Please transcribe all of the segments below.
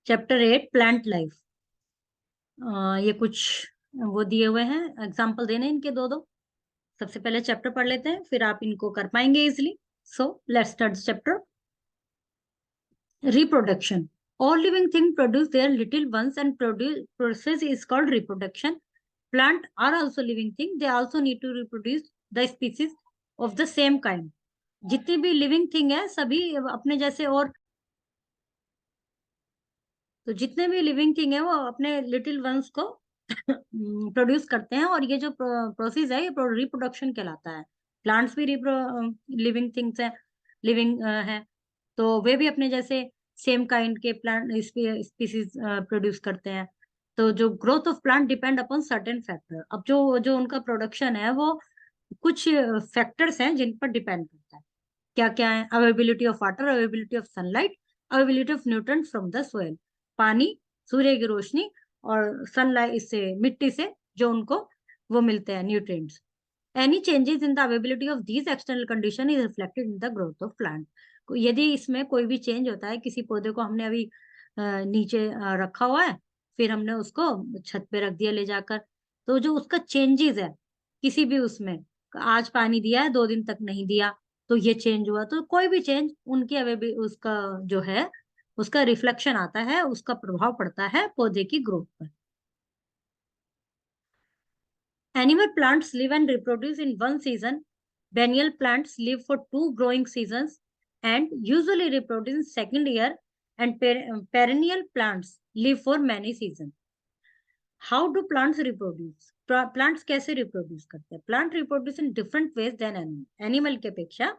Chapter 8 plant life. ये कुछ वो दिए हुए हैं, एग्जाम्पल देने इनके दो दो। सबसे पहले चैप्टर पढ़ लेते हैं, फिर आप इनको कर पाएंगे easily. So let's start chapter. Reproduction. All living things produce their little ones and process is called reproduction. Plants are also living things. They also need to reproduce the species of the same kind. जितनी भी living thing है सभी अपने जैसे, और तो जितने भी लिविंग थिंग है वो अपने लिटिल वंस को प्रोड्यूस करते हैं, और ये जो प्रोसेस है ये रिप्रोडक्शन कहलाता है। प्लांट्स भी लिविंग थिंग्स है, लिविंग है, तो वे भी अपने जैसे सेम काइंड के प्लांट स्पीसीज प्रोड्यूस करते हैं। तो जो growth of plant depend upon certain factor. अब जो जो उनका प्रोडक्शन है वो कुछ फैक्टर्स हैं जिन पर डिपेंड करता है। क्या क्या है? Availability of water, availability of sunlight, availability of nutrients from the soil. पानी, सूर्य की रोशनी, और सनलाइट, इससे मिट्टी से जो उनको वो मिलते हैं nutrients. Any changes in the availability of these external condition is reflected in the growth of plant. यदि इसमें कोई भी चेंज होता है, किसी पौधे को हमने अभी नीचे रखा हुआ है, फिर हमने उसको छत पे रख दिया ले जाकर, तो जो उसका चेंजेस है किसी भी उसमें, आज पानी दिया है 2 दिन तक नहीं दिया, तो ये चेंज हुआ। तो कोई भी चेंज उनकी अवे उसका जो है उसका रिफ्लेक्शन आता है, उसका प्रभाव पड़ता है पौधे की ग्रोथ पर। Animal plants live and reproduce in one season. Biennial plants live for 2 growing seasons and usually reproduce in second year, and perennial plants live for many seasons. How do plants reproduce? Plants कैसे reproduce करते हैं? Plant reproduce in different ways than animal. Animal के अपेक्षा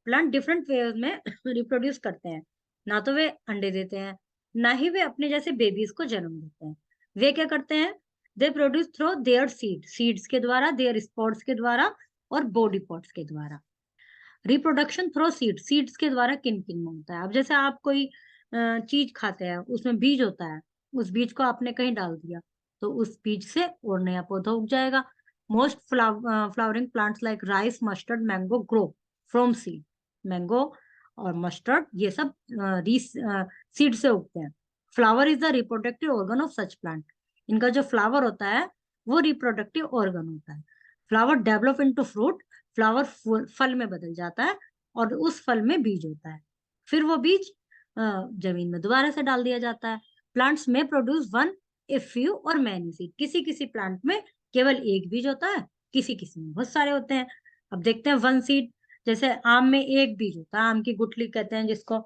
plant different ways में reproduce करते हैं। ना तो वे अंडे देते हैं, ना ही वे अपने जैसे बेबीज को जन्म देते हैं। वे क्या करते हैं? They produce through their seeds के द्वारा, देयर स्पॉट्स के द्वारा, और बॉडी पार्ट्स के द्वारा। रिप्रोडक्शन थ्रू सीड्स के द्वारा किन किन में होता है? अब जैसे आप कोई चीज खाते हैं, उसमें बीज होता है, उस बीज को आपने कहीं डाल दिया, तो उस बीज से और नया पौधा उग जाएगा। Most flowering plants like rice, mustard, mango grow from seed. Mango और मस्टर्ड ये सब सीड से उगते हैं। Flower is the reproductive organ of such plant. इनका जो फ्लावर होता है वो रिप्रोडक्टिव ऑर्गन होता है। Flower develop into fruit. Flower फल में बदल जाता है, और उस फल में बीज होता है। फिर वो बीज जमीन में दोबारा से डाल दिया जाता है। प्लांट्स में प्रोड्यूस वन, ए फ्यू और मैनी सीड। किसी किसी प्लांट में केवल एक बीज होता है, किसी किसी में बहुत सारे होते हैं। अब देखते हैं वन सीड। जैसे आम में एक बीज होता है, आम की गुठली कहते हैं जिसको।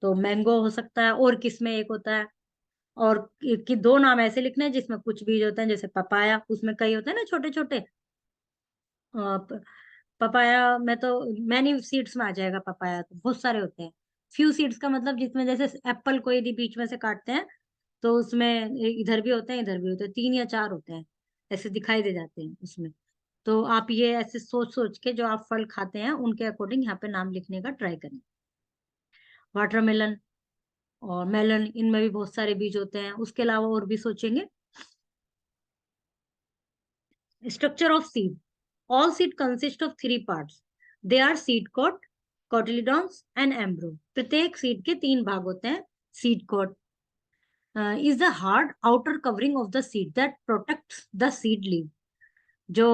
तो मैंगो हो सकता है, और किस में एक होता है। और कि 2 नाम ऐसे लिखने हैं जिसमें कुछ बीज होते हैं, जैसे पपाया, उसमें कई होते हैं ना छोटे छोटे। पपाया में तो मैनी सीड्स में आ जाएगा। पपाया तो बहुत सारे होते हैं। फ्यू सीड्स का मतलब जिसमें जैसे एप्पल को यदि बीच में से काटते हैं, तो उसमें इधर भी होते हैं, इधर भी होते हैं, 3 या 4 होते हैं, ऐसे दिखाई दे जाते हैं उसमें। तो आप ये ऐसे सोच सोच के जो आप फल खाते हैं उनके अकॉर्डिंग यहाँ पे नाम लिखने का ट्राई करें। वाटरमेलन और मेलन, इनमें भी बहुत सारे बीज होते हैं। उसके अलावा और भी सोचेंगे। Structure of seed. All seed consist of 3 parts. They are seed coat, cotyledons and embryo. प्रत्येक सीड के 3 भाग होते हैं। Seed coat is the hard outer covering of the seed that protects the seed leaf. जो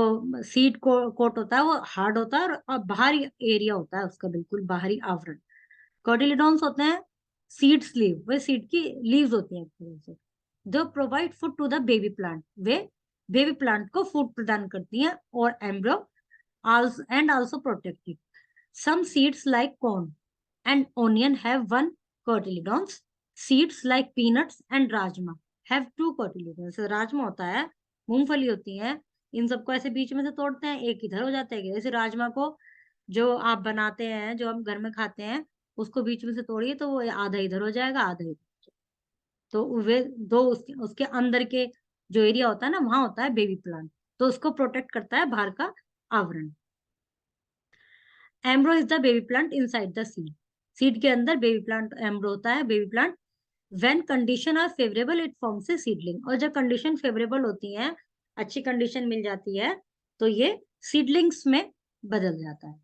seed coat होता है वो hard होता है, और बाहरी एरिया होता है उसका, बिल्कुल बाहरी आवरण। कोटिलिडॉन्स होते हैं सीड स्लीव, वे सीड की लीव्स होती हैं एक तरह से, जो provide food to the baby plant. वे बेबी प्लांट को फूड प्रदान करती हैं, और एम्ब्रो and also protected. Some seeds like corn and onion have one cotyledons. Seeds like peanuts and rajma have 2 cotyledons. Rajma होता है, मूंगफली होती है, इन सबको ऐसे बीच में से तोड़ते हैं, एक इधर हो जाता है। जैसे राजमा को जो आप बनाते हैं, जो हम घर में खाते हैं, उसको बीच में से तोड़िए तो वो आधा इधर हो जाएगा, आधा इधर। तो वे दो उसके अंदर के जो एरिया होता है ना, वहां होता है बेबी प्लांट, तो उसको प्रोटेक्ट करता है बाहर का आवरण। Embryo is the baby plant inside the seed. Seed के अंदर बेबी प्लांट एम्ब्रो होता है, baby plant. When condition are favourable it forms a seedling. और जब कंडीशन फेवरेबल होती है, अच्छी कंडीशन मिल जाती है, तो ये सीडलिंग्स में बदल जाता है।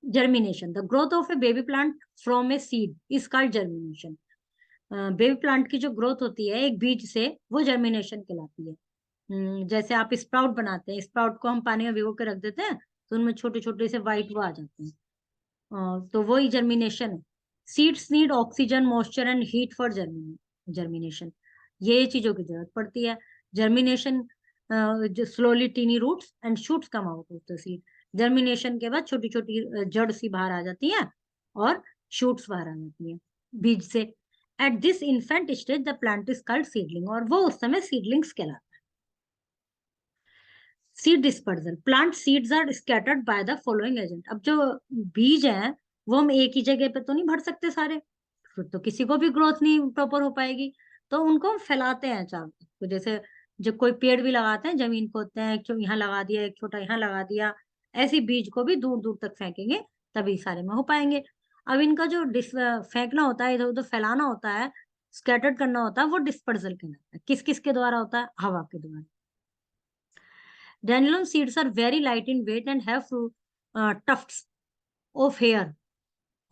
Germination. The growth of A baby plant from a seed is called germination. Baby plant की जो ग्रोथ होती है एक बीज से, वो जर्मिनेशन कहलाती है। जैसे आप स्प्राउट बनाते हैं, स्प्राउट को हम पानी में भिगो के रख देते हैं तो उनमें छोटे छोटे से वाइट वो आ जाते हैं, तो वही जर्मिनेशन है। Seeds need oxygen, moisture and heat for germination. ये चीजों की जरूरत पड़ती है। जर्मिनेशन, जो slowly tiny roots and shoots come out of the seed. Germination के बाद छोटी छोटी जड़ सी बाहर आ जाती है और शूट्स बाहर आ जाती है बीज से। At this infant stage the plant is called seedling, और वो उस समय सीडलिंग्स कहलाता है। Seed dispersal, plant seeds are scattered by the following agent. अब जो बीज हैं वो हम एक ही जगह पे तो नहीं भर सकते सारे, फिर तो किसी को भी ग्रोथ नहीं प्रॉपर हो पाएगी, तो उनको हम फैलाते हैं चारों तरफ। तो जैसे जब कोई पेड़ भी लगाते हैं, जमीन खोदते हैं, एक यहाँ लगा दिया, एक छोटा यहाँ लगा दिया, ऐसी बीज को भी दूर दूर तक फेंकेंगे तभी सारे में हो पाएंगे। अब इनका जो फेंकना होता है, इधर उधर फैलाना होता है, स्कैटर्ड करना होता है, वो डिस्पर्सल कहलाता है। किस किस के द्वारा होता है? हवा के द्वारा। Dandelion seeds are very light in weight and have tufts of hair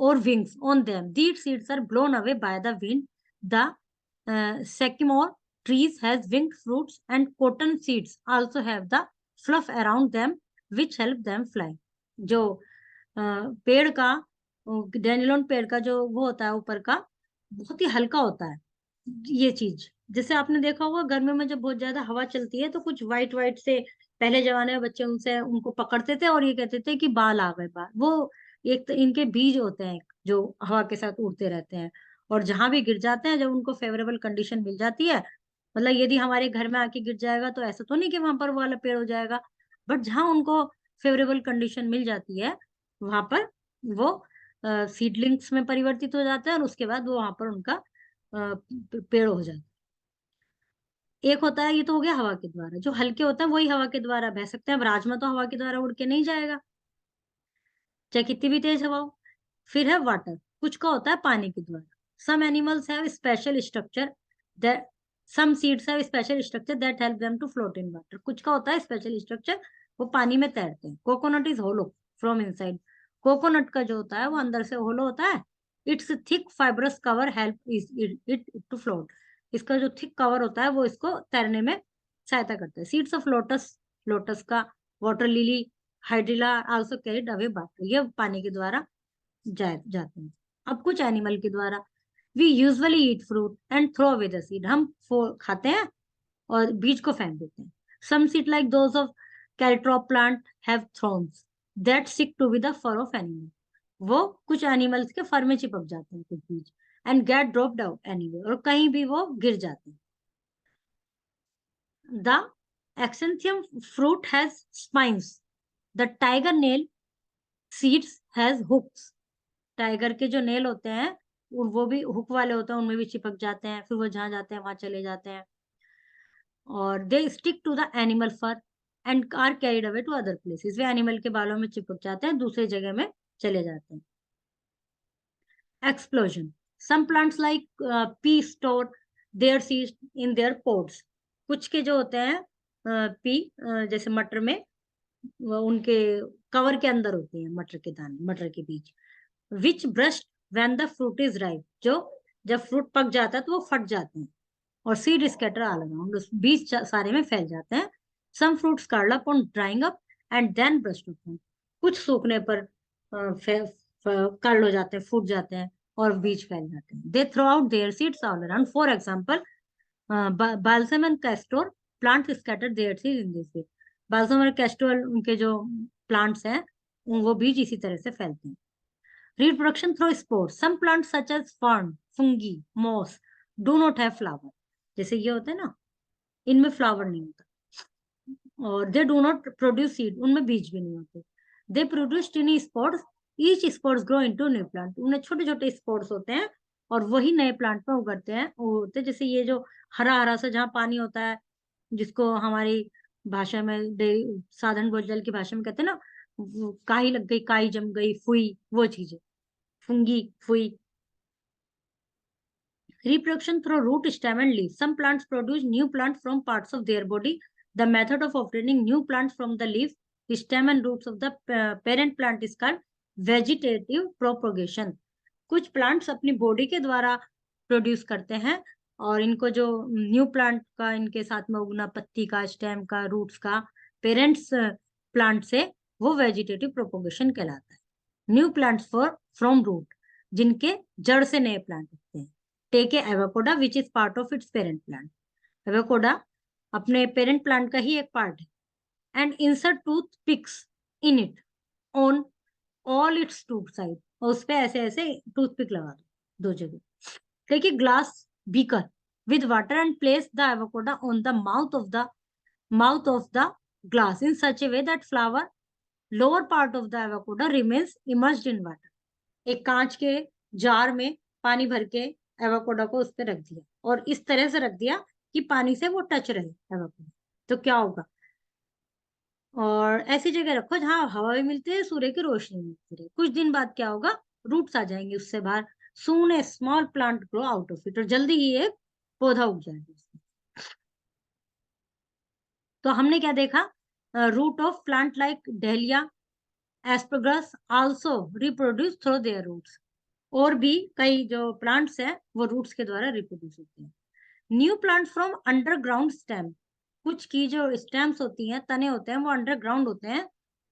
or wings on them. These seeds are blown away by the wind. The sycamore trees has winged fruits, and cotton seeds also have the fluff around them which help them fly. जो पेड़ का, dandelion पेड़ का जो वो होता है ऊपर का, बहुत ही हल्का होता है ये चीज। जैसे आपने देखा होगा गर्मी में जब बहुत ज्यादा हवा चलती है तो कुछ व्हाइट व्हाइट से, पहले जमाने में बच्चे उनसे उनको पकड़ते थे और ये कहते थे कि बाल आ गए बाल। वो एक तो इनके बीज होते हैं जो हवा के साथ उड़ते रहते हैं, और जहां भी गिर जाते हैं, जब उनको फेवरेबल कंडीशन मिल जाती है, मतलब यदि हमारे घर में आके गिर जाएगा तो ऐसा तो नहीं कि वहां पर वो वाला पेड़ हो जाएगा, बट जहां उनको फेवरेबल कंडीशन मिल जाती है वहां पर वो सीडलिंग्स में परिवर्तित हो जाता है, और उसके बाद वो वहां पर उनका पेड़ हो जाता है। एक होता है, ये तो हो गया हवा के द्वारा, जो हल्के होता है वही हवा के द्वारा बह सकते हैं। अब राजमा तो हवा के द्वारा उड़ के नहीं जाएगा चाहे कितनी भी तेज हवा हो। फिर है वाटर, कुछ का होता है पानी के द्वारा। Some animals have special structure that some seeds have special structure that help them to float in water. कुछ का होता है स्पेशल स्ट्रक्चर, वो पानी में तैरते हैं। Coconut is hollow from inside. Coconut का जो होता है वो अंदर से होलो होता है। Its thick fibrous cover help it to float. इसका जो थिक कवर होता है वो इसको तैरने में सहायता करता है। सीड्स ऑफ लोटस, लोटस का, water lily, hydrilla also carried away water, ये पानी के द्वारा जाते हैं। अब कुछ एनिमल के द्वारा, we usually eat fruit and throw away the seed. हम खाते हैं और बीज को फेंक देते हैं। Some seed like those of caltrop plant have thorns that stick to with the fur of animal. वो कुछ एनिमल्स के फर में चिपक जाते हैं कुछ बीज, and get dropped out anyway, और कहीं भी वो गिर जाते हैं। The xanthium fruit has spines. The tiger nail seeds has hooks. Tiger के जो नेल होते हैं वो भी हुक वाले होते हैं, उनमें भी चिपक जाते हैं, फिर वो जहां जाते हैं वहां चले जाते हैं। और they stick to the animal fur and are carried away to other places. वे एनिमल के बालों में चिपक जाते हैं, दूसरी जगह में चले जाते हैं। Explosion, some plants like pea store their seeds in their pods. कुछ के जो होते हैं पी, जैसे मटर में, वो उनके कवर के अंदर होते हैं मटर के दाने, मटर के बीज। Which burst when the fruit is ripe, जो जब फ्रूट पक जाता है तो वो फट जाते हैं। और सीड स्कैटर ऑल अराउंड, बीज सारे में फैल जाते हैं। Some fruits curl up on drying up and then burst upon. कुछ सूखने पर कर्ल हो जाते हैं, फूट जाते हैं और बीज फैल जाते हैं। They throw out their seeds all around. For example balsam and castor plant scatter their seeds in this way. Balsam और कैस्टोर, उनके जो प्लांट्स हैं वो बीज इसी तरह से फैलते हैं। Reproduction through spores. Some plants such as fern, fungi, moss do not have flower. जैसे ये होते हैं ना, इनमें फ्लावर नहीं होता। और they do not produce seed, उनमें बीज भी नहीं होते। They produce tiny spores. Each spores grow into new plant. उनमें छोटे छोटे स्पोर्स होते हैं और वही नए प्लांट में उगते हैं। होते जैसे ये जो हरा हरा सा जहाँ पानी होता है, जिसको हमारी भाषा में, साधारण बोलचाल की भाषा में कहते हैं ना, काई लग गई, काई जम गई, फुई, वो चीजें, fungi, fui. Reproduction through root, stem, and leaf. Some plants produce new plants from parts of their body. The method of obtaining new plants from the leaf, stem, and roots of the parent plant is called vegetative propagation. कुछ plants अपनी body के द्वारा produce करते हैं, और इनको जो new plant का इनके साथ में उगना, पत्ती का, स्टेम का, रूट्स का, पेरेंट्स प्लांट से, वो वेजिटेटिव प्रोपोगेशन कहलाता है। New plants for from root, जिनके जड़ से नए प्लांट उगते हैं। Take a avocado which is part of its parent plant. Avocado अपने पेरेंट प्लांट का ही एक पार्ट है। And insert toothpicks in it on all its two side, और उस पे ऐसे ऐसे टूथपिक लगा दो, 2 जगह। Take a glass beaker with water and place the avocado on the mouth of the glass in such a way that flower lower part of the avocado remains immersed in water. एक कांच के jar में पानी भर के avocado को उस पर रख दिया, और इस तरह से रख दिया कि पानी से वो टच रहे एवोकाडो। तो क्या होगा, और ऐसी जगह रखो जहाँ हवा भी मिलती है, सूर्य की रोशनी मिलती रहे। कुछ दिन बाद क्या होगा, रूट्स आ जाएंगे उससे बाहर। Soon a small plant grow out of it, और जल्दी ही एक पौधा उग जाएगा उसमें। तो हमने क्या देखा, root of plant like dahlia, asparagus also reproduce through their roots. और भी कई जो प्लांट्स हैं वो रूट्स के द्वारा रिप्रोड्यूस होते हैं। New plant from underground stem, कुछ की जो स्टेम्स होती हैं, तने होते हैं, वो अंडरग्राउंड होते हैं,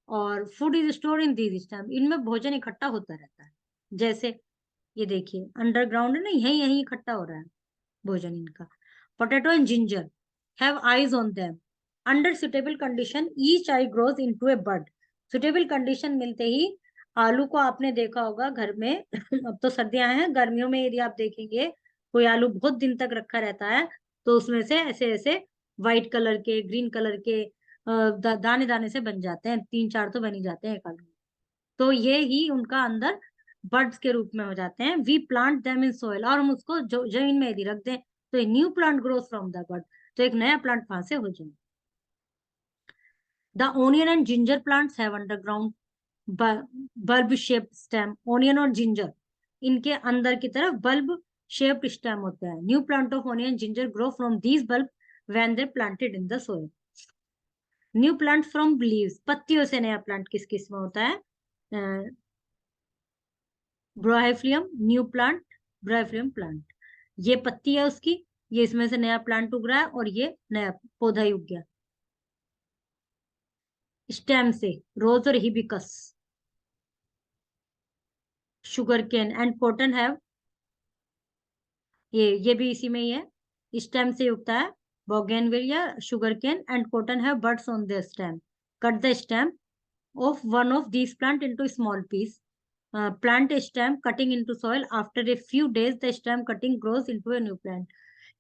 और food is stored in these stem, इनमें भोजन इकट्ठा होता रहता है। जैसे ये देखिए अंडरग्राउंड है ना, यही यही इकट्ठा हो रहा है भोजन इनका। Potato and ginger have eyes on them, under suitable condition each eye grows into a bud. Suitable condition मिलते ही आलू को आपने देखा होगा घर में अब तो सर्दियां हैं, गर्मियों में यदि आप देखेंगे कोई आलू बहुत दिन तक रखा रहता है, तो उसमें से ऐसे ऐसे व्हाइट कलर के, ग्रीन कलर के दाने दाने से बन जाते हैं, 3-4 तो बन ही जाते हैं एक आलू। तो ये ही उनका अंदर बर्ड्स के रूप में हो जाते हैं। We plant them in soil, और हम उसको जमीन में यदि रख दें तो new plant grows from the bird, तो एक नया प्लांट वहां से हो जाए। The onion and ginger plants have underground bulb shaped stem. Onion और जिंजर, इनके अंदर की तरफ बल्ब शेप्ड स्टेम होता है। New plant of onion ginger grow from these bulb when they planted in the soil. New plant from leaves, पत्तियों से नया प्लांट किस किस में होता है, ब्रोहाइफ्लियम न्यू प्लांट, ब्रोहाइफ्लियम प्लांट, ये पत्ती है उसकी, ये इसमें से नया प्लांट उग रहा है, और ये नया पौधा ही उग गया। स्टेम से रोज और hibiscus, sugar cane and cotton have, ये भी इसी में ही है, स्टेम से उगता है। Bougainvillea, sugar cane and cotton have buds on the stem. Cut the stem of one of these plant into small piece. Plant a stem cutting into soil. After a few days, the stem cutting grows into a new plant.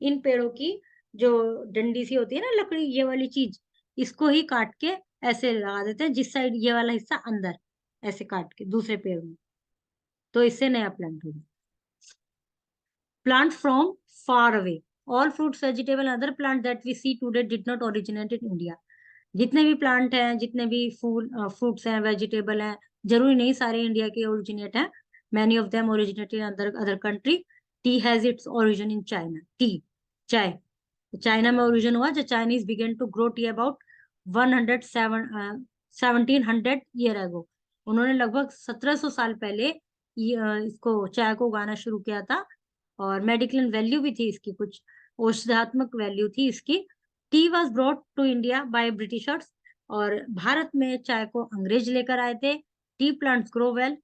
इन पेड़ों की जो डंडी सी होती है ना, लकड़ी, ये वाली चीज, इसको ही काट के ऐसे लगा देते हैं, जिस साइड ये वाला हिस्सा अंदर, ऐसे काट के दूसरे पेड़ में, तो इससे नया प्लांट होगा। Plant from far away. All fruits, vegetable, and other plant that we see today did not originate in India. जितने भी प्लांट हैं, जितने भी फूल फ्रूट्स हैं, वेजिटेबल हैं, जरूरी नहीं सारे इंडिया के ओरिजिनेट हैं। Many of them originate in other country. Tea has its origin in China. Tea, चाय, चाइना में ओरिजिन हुआ। जो Chinese began to grow tea about 1700 year ago. उन्होंने लगभग 1700 साल पहले इसको, चाय को उगाना शुरू किया था, और मेडिकल वैल्यू भी थी इसकी, कुछ औषधात्मक वैल्यू थी इसकी। Tea was brought to India by Britishers, और भारत में चाय को अंग्रेज लेकर आए थे। Tea plants grow well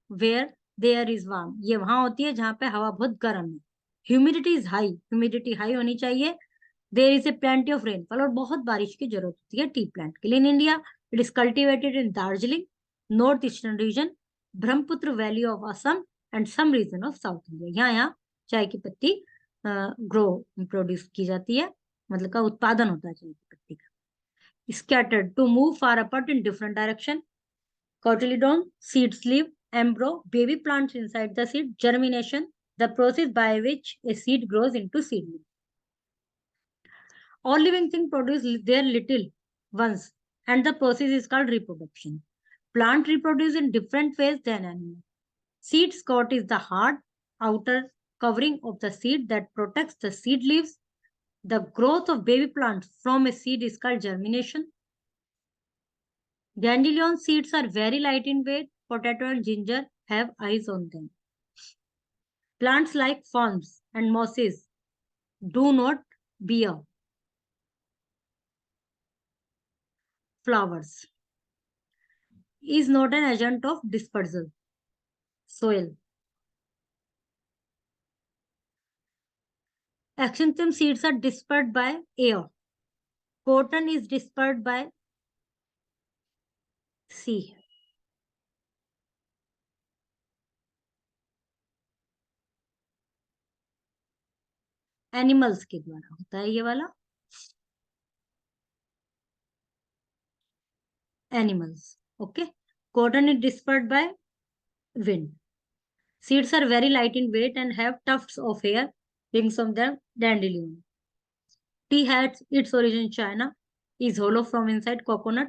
where there is warm, ये वहां होती है जहाँ पे हवा बहुत गर्म है। Humidity is high, humidity high होनी चाहिए। There is a plenty of rainfall, और बहुत बारिश की जरूरत होती है टी प्लांट के लिए। In India it is cultivated in Darjeeling, north eastern region, Brahmaputra valley of Assam and some region of south India. यहाँ चाय की पत्ती ग्रो प्रोड्यूस की जाती है, मतलब का उत्पादन होता है चाय की पत्ती का। Scattered to move far apart in different direction. Cotyledon, seed sleeve, embryo, baby plants inside the seed, germination, the process by which a seed grows into seedling. All living things produce their little ones, and the process is called reproduction. Plant reproduce in different ways than animal. Seed coat is the hard outer covering of the seed that protects the seed leaves. The growth of baby plants from a seed is called germination. Dandelion seeds are very light in weight. Potato and ginger have eyes on them. Plants like ferns and mosses do not bear flowers. Is not an agent of dispersal. Soil. Exanthum seeds are dispersed by air. Cotton is dispersed by sea. Animals के द्वारा होता है ये वाला. Animals. Okay. Cotton is dispersed by wind. Seeds are very light in weight and have tufts of hair, rings of the dandelion. Tea has its origin in China, is hollow from inside. Coconut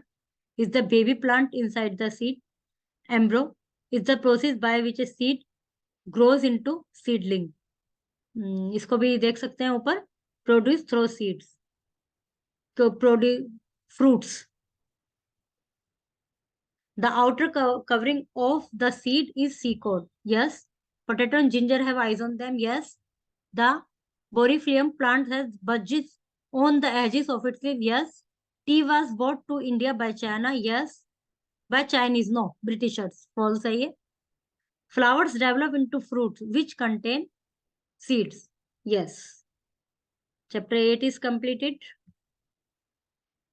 is the baby plant inside the seed. Embryo is the process by which a seed grows into seedling. इसको भी देख सकते हैं ऊपर. Produce through seeds. तो produce fruits. The outer covering of the seed is seed coat. Yes. Potato and ginger have eyes on them. Yes. The Boriflium plant has budges on the edges of its leaf. Yes. Tea was brought to India by China. Yes. By Chinese. No. Britishers. False है ये. Flowers develop into fruits which contain seeds. Yes. Chapter 8 is completed.